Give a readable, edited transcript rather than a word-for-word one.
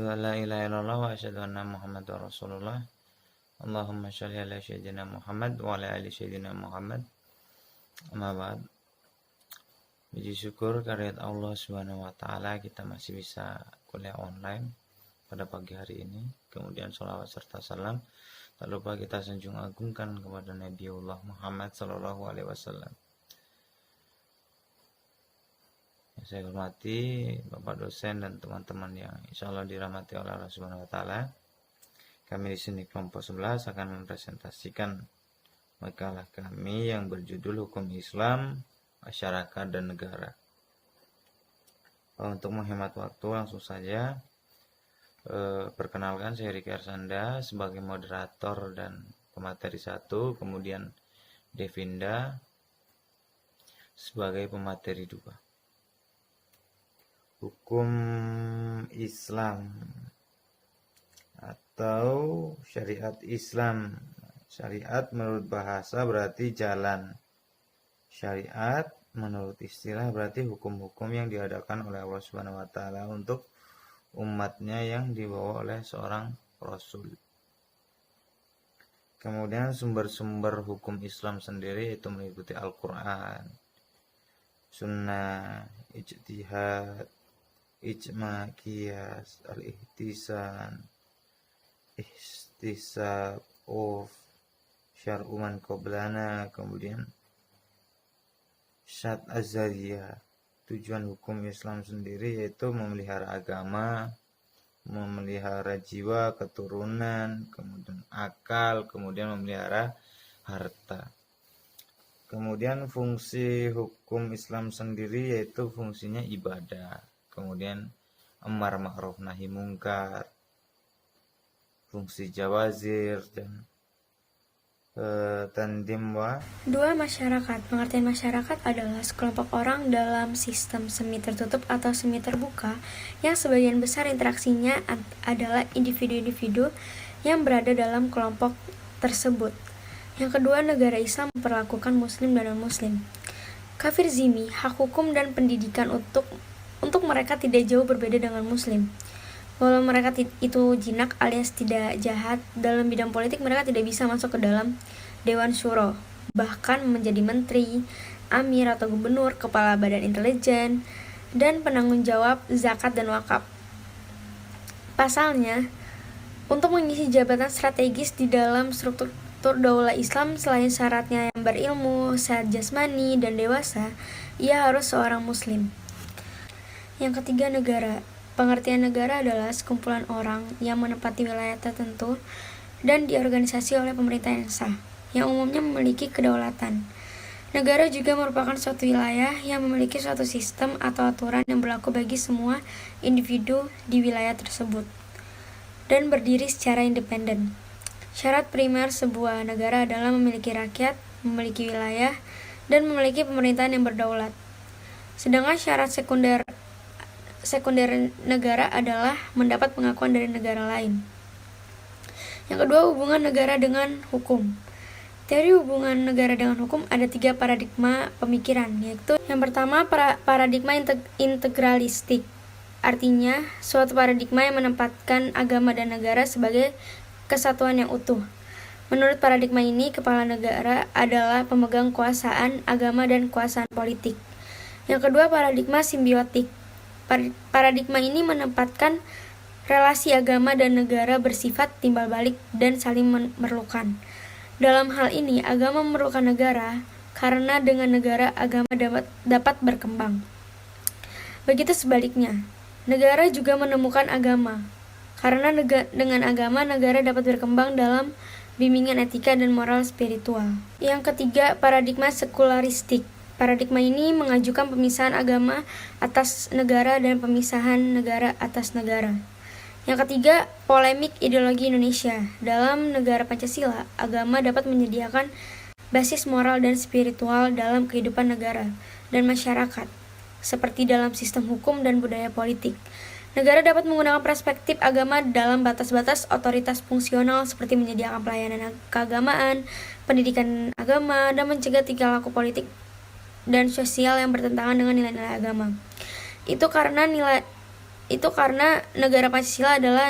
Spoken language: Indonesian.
La ilaha illallah wa asyhadu anna Muhammadar Rasulullah. Allahumma sholli ala sayyidina Muhammad wa ala ali sayyidina Muhammad. Amma ba'd. Puji syukur kehadirat Allah Subhanahu wa taala kita masih bisa kuliah online pada pagi hari ini. Kemudian sholawat serta salam tak lupa kita sanjung agungkan kepada Nabiullah Muhammad sallallahu alaihi wasallam. Saya hormati Bapak dosen dan teman-teman yang insya Allah dirahmati oleh Allah Subhanahu wa taala. Kami di sini kelompok 11 akan mempresentasikan makalah kami yang berjudul Hukum Islam, Masyarakat dan Negara. Untuk menghemat waktu langsung saja. Perkenalkan, saya Riki Arsanda sebagai moderator dan pemateri 1, kemudian Devinda sebagai pemateri 2. Hukum Islam atau syariat Islam. Syariat menurut bahasa berarti jalan. Syariat menurut istilah berarti hukum-hukum yang diadakan oleh Allah Subhanahu wa taala untuk umatnya yang dibawa oleh seorang rasul. Kemudian sumber-sumber hukum Islam sendiri itu meliputi Al-Quran, Sunnah, Ijtihad, Ijma, Qiyas, Al-Ihtisan, Ihtisab, Syar'u man qablana, kemudian Syad Az-Zariyah. Tujuan hukum Islam sendiri yaitu memelihara agama, memelihara jiwa, keturunan, kemudian akal, kemudian memelihara harta. Kemudian fungsi hukum Islam sendiri yaitu fungsinya ibadah. Kemudian amar ma'ruf nahi mungkar, fungsi jawazir dan tandim wa. 2. Masyarakat. Pengertian masyarakat adalah sekelompok orang dalam sistem semi tertutup atau semi terbuka yang sebagian besar interaksinya adalah individu-individu yang berada dalam kelompok tersebut. Yang kedua, negara Islam memperlakukan muslim dan non-muslim. Kafir zimmi, hak hukum dan pendidikan untuk mereka tidak jauh berbeda dengan muslim. Walau mereka itu jinak alias tidak jahat, dalam bidang politik mereka tidak bisa masuk ke dalam Dewan Syuro, bahkan menjadi menteri, amir atau gubernur, kepala badan intelijen, dan penanggung jawab zakat dan wakaf. Pasalnya, untuk mengisi jabatan strategis di dalam struktur daulah Islam, selain syaratnya yang berilmu, sehat jasmani, dan dewasa, ia harus seorang muslim. Yang ketiga, negara. Pengertian negara adalah sekumpulan orang yang menempati wilayah tertentu dan diorganisasi oleh pemerintah yang sah, yang umumnya memiliki kedaulatan. Negara juga merupakan suatu wilayah yang memiliki suatu sistem atau aturan yang berlaku bagi semua individu di wilayah tersebut dan berdiri secara independen. Syarat primer sebuah negara adalah memiliki rakyat, memiliki wilayah, dan memiliki pemerintahan yang berdaulat. Sedangkan syarat sekunder negara adalah mendapat pengakuan dari negara lain. Yang kedua, hubungan negara dengan hukum. Teori hubungan negara dengan hukum ada 3 paradigma pemikiran, yaitu yang pertama paradigma integralistik. Artinya, suatu paradigma yang menempatkan agama dan negara sebagai kesatuan yang utuh. Menurut paradigma ini, kepala negara adalah pemegang kuasaan agama dan kuasaan politik. Yang kedua, paradigma simbiotik. Paradigma ini menempatkan relasi agama dan negara bersifat timbal balik dan saling memerlukan. Dalam hal ini, agama memerlukan negara karena dengan negara agama dapat berkembang. Begitu sebaliknya, negara juga menemukan agama karena dengan agama negara dapat berkembang dalam bimbingan etika dan moral spiritual. Yang ketiga, paradigma sekularistik. Paradigma ini mengajukan pemisahan agama atas negara dan pemisahan negara atas negara. Yang ketiga, polemik ideologi Indonesia. Dalam negara Pancasila, agama dapat menyediakan basis moral dan spiritual dalam kehidupan negara dan masyarakat, seperti dalam sistem hukum dan budaya politik. Negara dapat menggunakan perspektif agama dalam batas-batas otoritas fungsional seperti menyediakan pelayanan keagamaan, pendidikan agama, dan mencegah tingkah laku politik dan sosial yang bertentangan dengan nilai-nilai agama. Itu karena itu karena negara Pancasila adalah